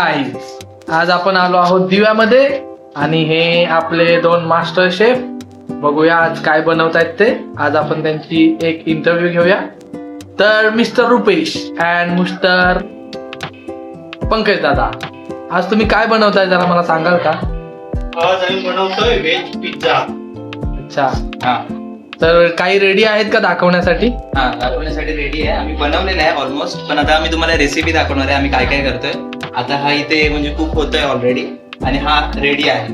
आज आपण आलो आहोत दिव्यामध्ये आणि हे आपले दोन मास्टर शेफ. बघूया आज काय बनवतायत ते. आज आपण त्यांची एक इंटरव्ह्यू घेऊया. तर mister Rupesh and mister Pankaj दादा, आज तुम्ही काय बनवताय जरा मला सांगाल का? आज आम्ही बनवतोय व्हेज पिझ्झा. अच्छा, हा तर काही रेडी आहेत का दाखवण्यासाठी? हा दाखवण्यासाठी रेडी आहे. आम्ही बनवलेलं आहे ऑलमोस्ट, पण आता आम्ही तुम्हाला रेसिपी दाखवणार आहे आम्ही काय काय करतोय. आता हा इथे म्हणजे कुक होतोय ऑलरेडी आणि हा रेडी आहे.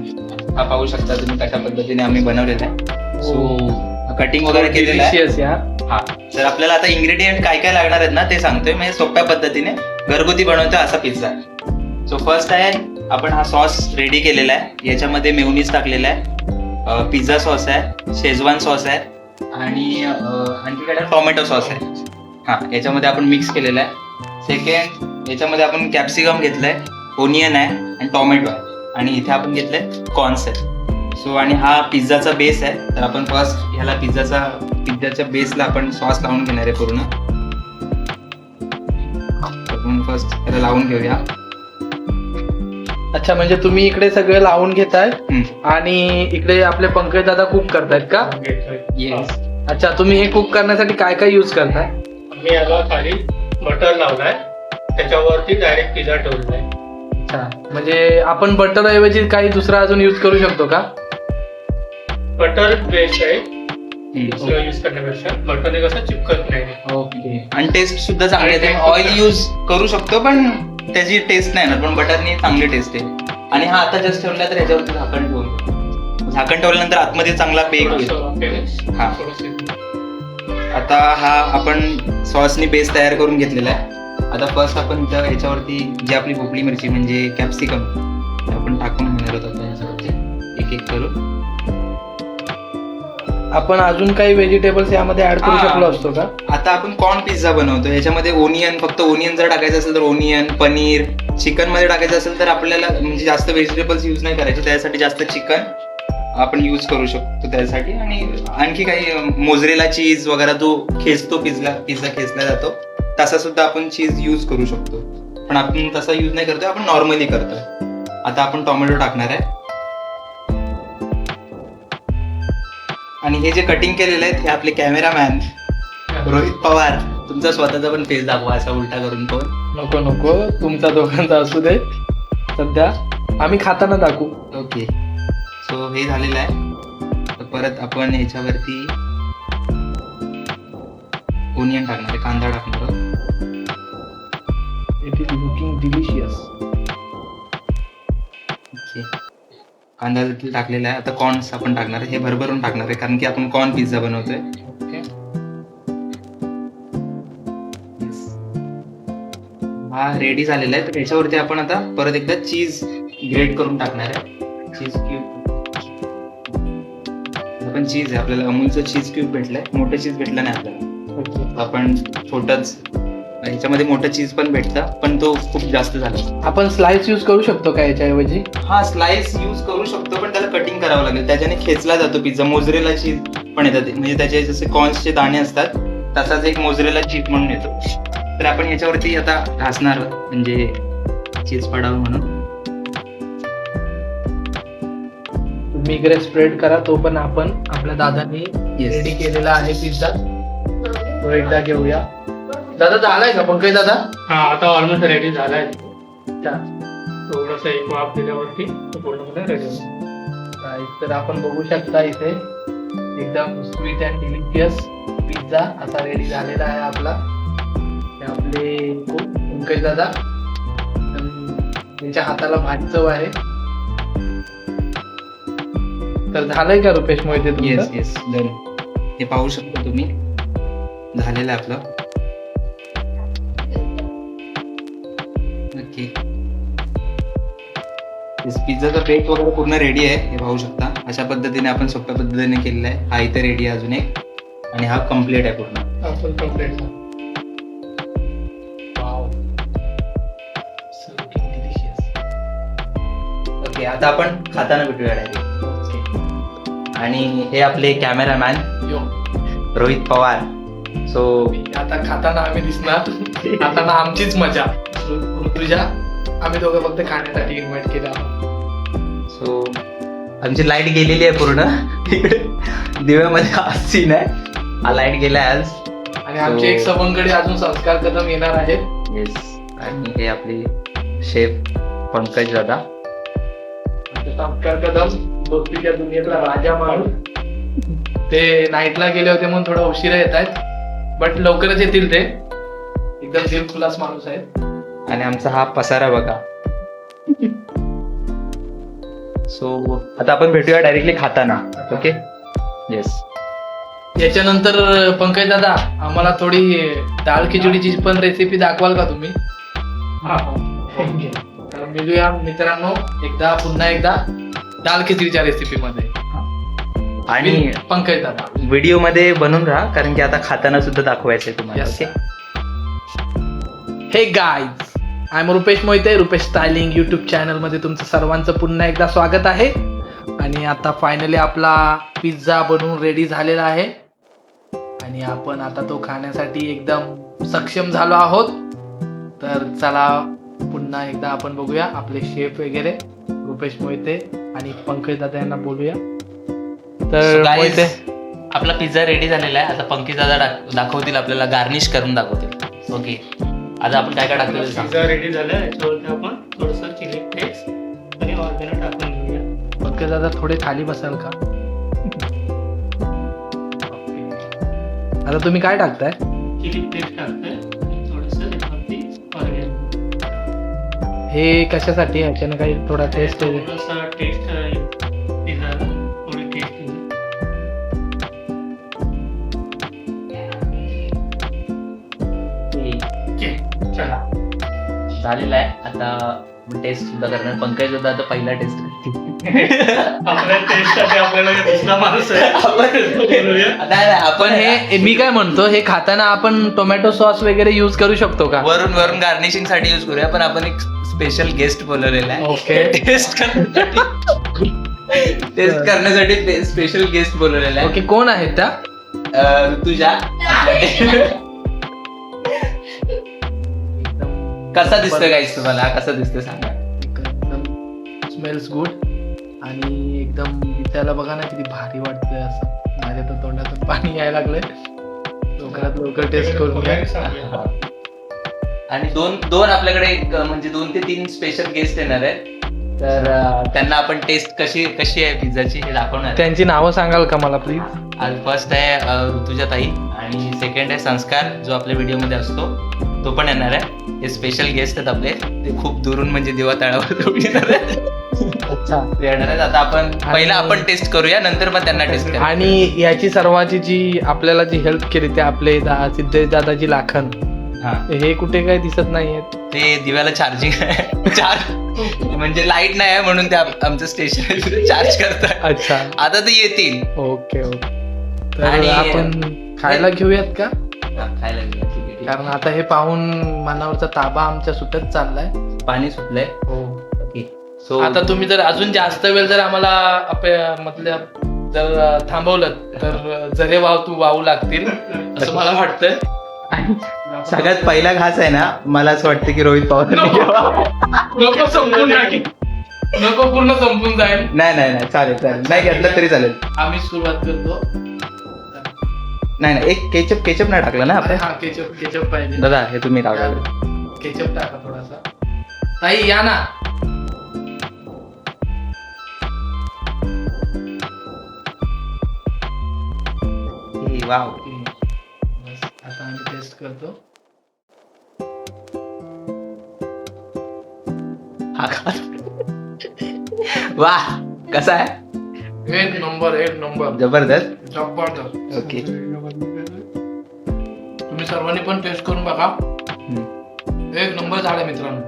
हा पाहू शकता तुम्ही कशा पद्धतीने आम्ही बनवलेला आहे. सो कटिंग वगैरे केलेलं आहे. Delicious यार. हा तर आपल्याला आता इन्ग्रेडियंट काय काय लागणार आहेत ना ते सांगतोय. म्हणजे सोप्या पद्धतीने घरगुती बनवतोय असा पिझ्झा. सो फर्स्ट आहे आपण हा सॉस रेडी केलेला आहे. याच्यामध्ये मेयोनीज टाकलेला आहे, पिझ्झा सॉस आहे, शेजवान सॉस आहे आणि आणखी काय टोमॅटो सॉस आहे. हा याच्यामध्ये आपण मिक्स केलेला आहे. सेकंड याच्यामध्ये आपण कॅप्सिकम घेतलंय, ओनियन आहे आणि टोमॅटो आहे आणि इथे आपण घेतलंय कॉर्न्स आहे. सो आणि हा पिझ्झाचा बेस आहे. तर आपण फर्स्ट ह्याला पिझ्झाच्या बेसला आपण सॉस लावून घेणार आहे पूर्ण. आपण फर्स्ट त्याला लावून घेऊया. अच्छा, म्हणजे तुम्ही इकडे सगळं लावून घेताय आणि इकडे आपले पंकज दादा कुक करतायत का? येस. अच्छा, तुम्ही हे कुक करण्यासाठी काय काय यूज करताय? आम्ही याला खाली बटर लावलाय, त्याच्यावरती डायरेक्ट पिझ्झा ठेवलाय. अच्छा, म्हणजे आपण बटर ऐवजी काही दुसरा अजून यूज करू शकतो का? बटर बेस्ट आहे दुसरं यूज करण्यापेक्षा. बटरने कसं चिपकत नाही. ओके. आणि टेस्ट सुद्धा चांगली येते. ऑइल यूज करू शकतो पण त्याची टेस्ट नाही ना, पण बटरने चांगली टेस्ट आहे. आणि हा आता जस्ट ठेवला तर याच्यावरती झाकण ठेवून, झाकण ठेवल्यानंतर आतमध्ये चांगला बेक होईल. हा. आता हा आपण सॉसनी बेस तयार करून घेतलेला आहे. आता फर्स्ट आपण इथं याच्यावरती जी आपली भोपळी मिरची म्हणजे कॅप्सिकम आपण टाकून घेणार आहोत. आता याच्यावरती एक एक करून आपण अजून काही व्हेजिटेबल्स यामध्ये ऍड करू शकलो असतो का? आता आपण कॉर्न पिझ्झा बनवतो. याच्यामध्ये ओनियन, फक्त ओनियन जर टाकायचं असेल तर ओनियन, पनीर, चिकन मध्ये टाकायचं असेल तर आपल्याला म्हणजे जास्त व्हेजिटेबल्स यूज नाही करायचे. त्यासाठी जास्त चिकन आपण यूज करू शकतो त्यासाठी. आणि आणखी काही मोझरेला चीज वगैरे जो खेचतो पिझ्झा खेचला जातो तसा सुद्धा आपण चीज यूज करू शकतो. पण आपण तसा यूज नाही करतोय, आपण नॉर्मली करतोय. आता आपण टोमॅटो टाकणार आहे. आणि हे जे कटिंग केलेले आहेत हे आपले कॅमेरामॅन रोहित पवार. तुमचा स्वतःचा पण फेस दाखवा असा उलटा करून तो. नको नको, तुमचा दोघांचा असू दे. सध्या आम्ही खाताना दाखवू. ओके. सो हे झालेलं आहे. तर परत आपण ह्याच्यावरती ओनियन टाकणार आहे, कांदा टाकणार आहोत. It is looking delicious. Okay. कांदा देखील टाकलेला आहे. आता कॉर्न्स आपण टाकणार आहे. हे भरभरून टाकणार आहे कारण की आपण कॉर्न पिझ्झा बनवतोय. ओके. हा रेडी झालेला आहे. तर याच्यावरती आपण आता परत एकदा चीज ग्रेट करून टाकणार आहे. चीज क्यूब आपण चीज आहे, आपल्याला अमूलचं चीज क्यूब भेटलंय. मोठं चीज भेटलं नाही आपल्याला. ओके. आपण छोटंच ह्याच्यामध्ये मोठं चीज पण भेटतं पण तो खूप जास्त झाला. आपण स्लाइस यूज करू शकतो का याच्याऐवजी? हा स्लाइस यूज करू शकतो पण त्याला कटिंग करावं लागेल. त्याच्याने खेचला जातो पिझ्झा. मोझरेला चीज पण येतात, म्हणजे त्याचे जसे कॉर्न्सचे दाणे असतात तसाच एक मोझरेला चीज म्हणून येतो. तर आपण याच्यावरती आता घासणार म्हणजे चीज पडावं म्हणून. तुम्ही इकडे स्प्रेड करा, तो पण आपण आपल्या दादांनी Yes. रेडी केलेला आहे पिझ्झा. तो एकदा घेऊया. दादा झालाय का पंकज दादा? हा आता ऑलमोस्ट रेडी झालाय. अच्छा. थोडस एक वाफ दिल्यावरती तो पूर्णपणे रेडी होईल. Guys, तर आपण बघू शकता इथे एकदम स्वीट अँड डिलिशियस पिझ्झा असा रेडी झालेला आहे आपला. हे आपले cook पंकज दादा, त्यांच्या हाताला भात चव आहे. तर झालंय का रुपेश मोहिते येस तुमचं? Yes done. हे पाहू शकता तुम्ही झालेलं आहे आपलं. ओके. पिझ्झाचा बेक वगैरे पूर्ण रेडी आहे. हे पाहू शकता अशा पद्धतीने आपण सोप्या पद्धतीने केलेलं आहे. हा इथे रेडी आहे अजून एक आणि हा कम्प्लीट आहे पूर्ण. आपण कम्प्लीट. ओके. आता आपण खाताना भेटूया डायरेक्ट. आणि हे आपले कॅमेरामॅन रोहित पवार. सो आता खाताना आम्ही दिसणार, खाताना आमचीच मजा. ऋतुजा आम्ही दोघं फक्त खाण्यासाठी इन्व्हाइट केलं आहोत. सो आमची लाईट गेलेली आहे पूर्ण इकडे दिव्यामध्ये हा सीन आहे. हा लाईट गेलाय आज. आणि आमचे एक सवंगडी अजून संस्कार कदम येणार आहेत. येस. आणि हे आपले शेफ पंकज दादा. संस्कार कदम दोस्तीच्या दुनियेतला राजा माणूस. ते नाईटला गेले होते म्हणून थोडा उशिरा येत आहेत, बट लवकरच येतील ते. एकदम दिलखुलास माणूस आहेत. आणि आमचा हा पसारा बघा. सो आता आपण भेटूया डायरेक्टली खाताना. ओके. येस. याच्यानंतर पंकज दादा आम्हाला थोडी डाळ खिचडीची पण रेसिपी दाखवाल का तुम्ही? तर मिळूया मित्रांनो पुन्हा एकदा डाळ खिचडीच्या रेसिपी मध्ये. आणि पंकज दादा व्हिडिओ मध्ये बनून राहा, कारण की आता खाताना सुद्धा दाखवायचंय तुम्हाला. Yes. Okay. Hey guys, I am Rupesh Mohite, Rupesh styling YouTube channel मध्ये तुमचं सर्वांचं पुन्हा एकदा स्वागत आहे. आणि आता फायनली आपला पिझ्झा बनवून रेडी झालेला आहे आणि आपण आता तो खाण्यासाठी एकदम सक्षम झालो आहोत. तर चला पुन्हा एकदा आपण बघूया आपले शेफ वगैरे रुपेश मोहिते आणि पंकज दादा यांना बोलूया. तर So guys, मोहिते, आपला पिझ्झा रेडी झालेला आहे. आता पंकज दादा दाखवतील आपल्याला, गार्निश करून दाखवतील. ओके. आता आपण काय काय टाकतो ते सांग. पिझ्झा रेडी झाला. याच्यावरती आपण थोडंसं चिली फ्लेक्स आणि ऑर्गॅनो टाकून घेऊया. पंकज दादा थोडे खाली बसाल का? आता तुम्ही काय टाकताय? चिली फ्लेक्स टाकतोय आणि थोडंसं त्याच्यावरती ऑर्गॅनो. हे कशासाठी? ह्याच्यानं काही थोडा टेस्ट आहे? थोडासा टेस्ट पिझ्झाला थोडी टेस्ट येईल. ओके, चला. झालेला आहे. आता टेस्ट सुद्धा करणार. पंकज दादा आता पहिला टेस्ट आपल्या टेस्टसाठी आपल्याला दुसरा माणूस आहे. आपण हे मी काय म्हणतो, हे खाताना आपण टोमॅटो सॉस वगैरे युज करू शकतो का? वरून वरून गार्निशिंग साठी यूज करूया, पण आपण एक स्पेशल गेस्ट बोलवलेला आहे. ओके. टेस्ट करण्यासाठी स्पेशल गेस्ट बोलवलेला आहे. ओके, कोण आहेत त्या? तुझ्या कसा दिसतोय गाईस तुम्हाला? कसा दिसतोय सांगा. एकदम स्मेल्स गुड आणि एकदम दिसायला बघा ना किती भारी वाटतंय. असं माझ्या तर तोंडातून पाणी यायला लागलंय. लवकरात लवकर टेस्ट करून घ्या. आणि दोन आपल्याकडे म्हणजे 2 ते 3 स्पेशल गेस्ट येणार आहेत. तर त्यांना आपण टेस्ट कशी आहे पिझ्झाची हे दाखवणार आहे. त्यांची नावं सांगाल का मला प्लीज? आज फर्स्ट आहे ऋतुजा ताई आणि सेकंड आहे संस्कार, जो आपल्या व्हिडिओमध्ये असतो तो पण येणार आहे. हे स्पेशल गेस्ट आहेत आपले. ते खूप दुरून म्हणजे दिवा तळावर येणार आहेत. अच्छा. ते येणार आहेत. आता आपण पहिला आपण टेस्ट करूया, नंतर मग त्यांना टेस्ट करूया. आणि याची सर्वांची जी आपल्याला जी हेल्प केली ते आपले सिद्धेश दादाजी लाखन, हा, हे कुठे काय दिसत नाहीयेत. ते दिव्याला चार्जिंग आहे. म्हणजे लाईट नाही आहे म्हणून ते आमचं स्टेशन चार्ज करतात. अच्छा. आता ते येतील. Okay okay. तर आणि- आपण खायला घेऊयात का? हा, खायला घेऊया. ठीक आहे, ठीक कारण आता हे पाहून मनावरचा ताबा आमच्या सुटत चाललाय. आहे. पाणी सुटलंय. हो. ओके. सो आता तुम्ही जर अजून जास्त वेळ जर आम्हाला मतलब जर थांबवलं तर जरे वाहू लागतील असं मला वाटतंय. सगळ्यात पहिला घास आहे ना, मला असं वाटतं की रोहित पवार नको संपून टाकी. नको पूर्ण संपून जाईल. नाही चालेल नाही घेतलं तरी चालेल. आम्ही सुरुवात करतो. नाही एक केचप नाही टाकलं ना आपण. हा, केचप पाहिजे. दादा हे तुम्ही टाका. केचप टाका थोडासा. ताई या ना. वाव. बस, आता आम्ही टेस्ट करतो. हा खा. वाह, कसा आहे? एक नंबर जबरदस्त. जबरदस्त. ओके. तुम्ही सर्वांनी पण टेस्ट करून बघा. एक नंबर झाला मित्रांनो.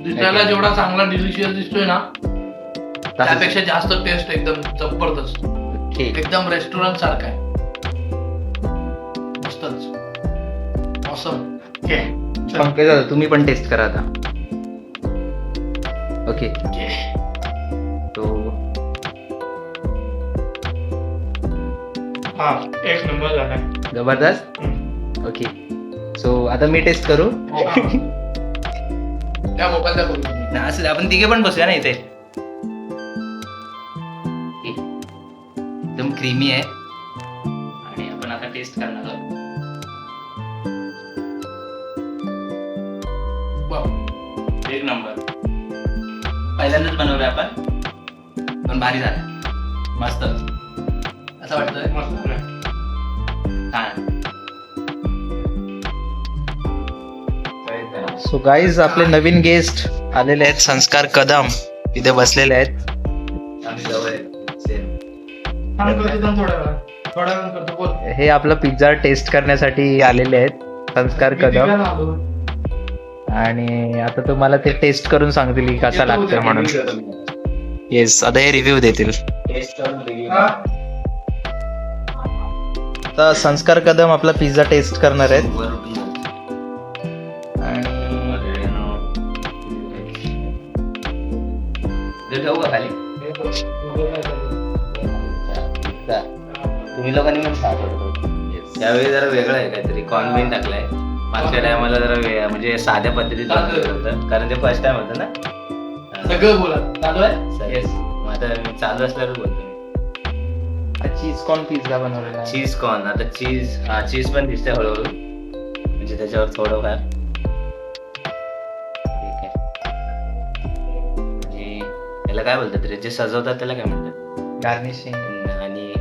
दिसायला जेवढा चांगला डिलिशियस दिसतोय ना, त्यापेक्षा जास्त टेस्ट एकदम जबरदस्त. एकदम रेस्टॉरंट सारखा आहे. मस्तच. ऑसम. पंकज दादा तुम्ही पण टेस्ट करा आता. ओके. तो हा, एक नंबर झाला. जबरदस्त. ओके. सो आता मी टेस्ट करू. या मोबाईल दाखवू नाही, असं आपण तिघे पण बसूया ना इथे. एकदम क्रीमी आहे आणि आपण आता टेस्ट करणार आहोत. एक नंबर. पहिल्यांदाच बनवलं आपण, पण भारी झालं. मस्त असं वाटतंय. मस्त आहे. छान. सो गाईज, आपले नवीन गेस्ट आलेले आहेत, संस्कार कदम इथे बसलेले आहेत. थोडा वेळ करतो बोल. हे आपला पिझ्झा टेस्ट करण्यासाठी आलेले आहेत, संस्कार कदम. आणि आता तुम्हाला ते टेस्ट करून सांगतील की कसा लागतोय म्हणून. येस, आता हे रिव्ह्यू देतील. आता संस्कार कदम आपला पिझ्झा टेस्ट करणार आहेत. तुम्ही लोकांनी त्यावेळी जरा वेगळं आहे काहीतरी, कॉर्न टाकलाय. मागच्या टायमाला जरा म्हणजे साध्या पद्धतीत होतं, कारण ते फर्स्ट टाइम होतं ना. सगळं बोला चालू आहे. येस, आता चालू असल्यावर बोलतो. चीज कॉर्न पिझ्झा बनवलेला. चीज कॉर्न, आता चीज पण दिसते हळूहळू, म्हणजे त्याच्यावर थोडंफार. ठीक आहे. आणि याला काय बोलतात रे, जे सजवतात त्याला काय म्हणतात? गार्निशिंग. आणि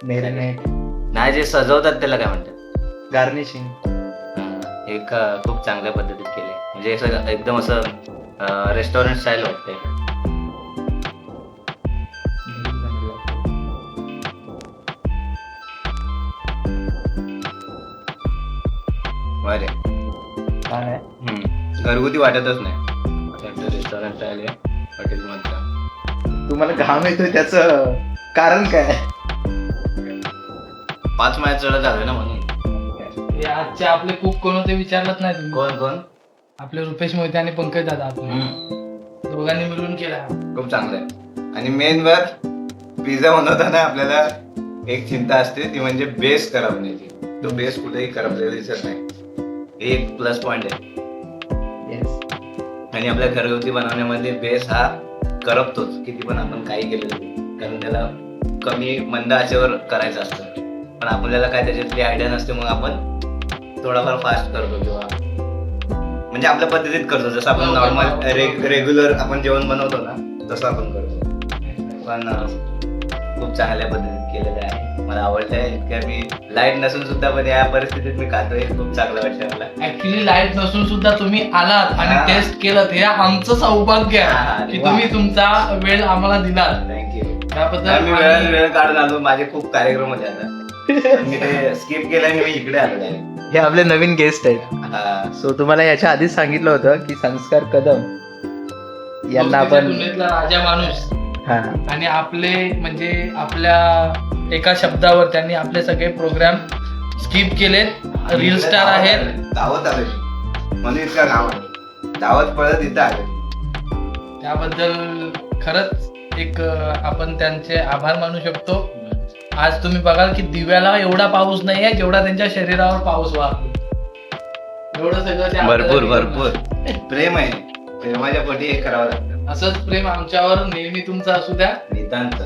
मॅरिनेट नाही, जे सजवतात त्याला काय म्हणतात? गार्निशिंग. एक खूप चांगल्या पद्धतीत केले, म्हणजे असं एकदम असं रेस्टॉरंट स्टाईल वाटतंय. बरे घरगुती वाटतच नाही, रेस्टॉरंट स्टाईल आहे हॉटेल मधलं. तुम्हाला घाम येतोय त्याचं कारण काय? 5 मैल चढत आलोय ना म्हणून. आजचे आपले कुक कोण होते विचारलंच नाही तुम्ही. कोण? आपले रुपेश मोहिते आणि पंकज दादा, आपले दोघांनी मिळून केला. खूप चांगलं आहे. आणि मेन वर पिझ्झा बनवताना आपल्याला एक चिंता असते, ती म्हणजे बेस करपण्याची. तो बेस कुठेही करपलेला दिसत नाही, हे एक प्लस पॉइंट आहे. आणि आपल्या घरगुती बनवण्यामध्ये बेस हा करपतोच, किती पण आपण काही केलं तरी, कारण त्याला कमी मंद आचेवर करायचं असतं. पण आपल्याला काय त्याच्यातली आयडिया नसते, मग आपण थोडाफार फास्ट करतो किंवा म्हणजे आपल्या पद्धतीत करतो, जसं आपण नॉर्मल रेग्युलर आपण जेवण बनवतो ना तसं आपण करतो. पण खूप चांगल्या पद्धतीत केलेलं आहे, मला आवडतंय. इतक्या मी लाईट नसून सुद्धा पण या परिस्थितीत मी खातोय, खूप चांगलं वाटतं मला. ऍक्च्युली लाईट नसून सुद्धा तुम्ही आलात आणि टेस्ट केलं, हे आमचं सौभाग्य आहे की तुम्ही तुमचा वेळ आम्हाला दिलात. थँक्यू. त्याबद्दल मी वेळ काढून आलो, माझे खूप कार्यक्रम होते आता, मी ते स्किप केलं आणि मी इकडे आलो. हे आपले नवीन गेस्ट आहेत. सो तुम्हाला याच्या आधीच सांगितलं होतं की संस्कार कदम यांना आपण पुण्यातला राजा माणूस, आणि आपले म्हणजे आपल्या एका शब्दावर त्यांनी आपले सगळे प्रोग्राम स्किप केले. रील स्टार आहेत. दावत आले म्हणून इतका काम आहे, दावत पडत इथं आले. त्याबद्दल खरंच एक आपण त्यांचे आभार मानू शकतो. आज तुम्ही बघाल की दिव्याला एवढा पाऊस नाही आहे जेवढा त्यांच्या शरीरावर पाऊस वाहतो. एवढं सगळं भरपूर प्रेम आहे, प्रेमाच्या पोटी हे करावं लागतं. असंच प्रेम आमच्यावर नेहमी तुमचं असू द्या नितांत.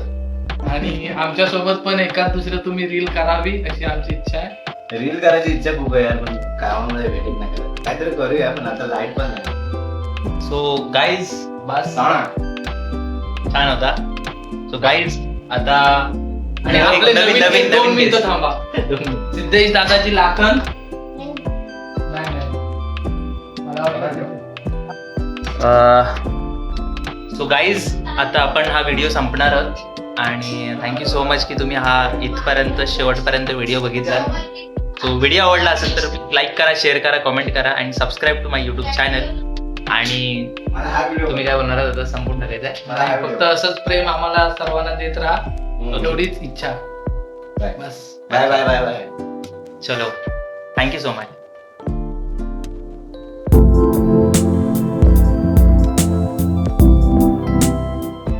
आणि आमच्या सोबत पण एखाद दुसरं तुम्ही रील करावी अशी आमची इच्छा आहे. रील करायची इच्छा खूप आहे यार, पण कामामध्ये भेटत नाही करत. काहीतरी करूया, पण आता लाईट पण नाही. सो गाईज, बस छान होता. सो गाईज, आता आणि आपले नवीन 2 मिनिटं थांबा. सिद्धेश दादाची लाखन. सो गाईज, आता आपण हा व्हिडिओ संपणार आहोत. आणि थँक्यू सो मच की तुम्ही हा इथपर्यंत शेवटपर्यंत व्हिडिओ बघितला. सो व्हिडिओ आवडला असेल तर लाईक करा, शेअर करा, कमेंट करा आणि subscribe to my YouTube channel. आणि तुम्ही काय बोलणार होता संपूर्ण टाकायचं. फक्त असंच प्रेम आम्हाला सर्वांना देत राहा, एवढीच इच्छा. बस. Bye bye bye bye. चलो, थँक्यू सो मच.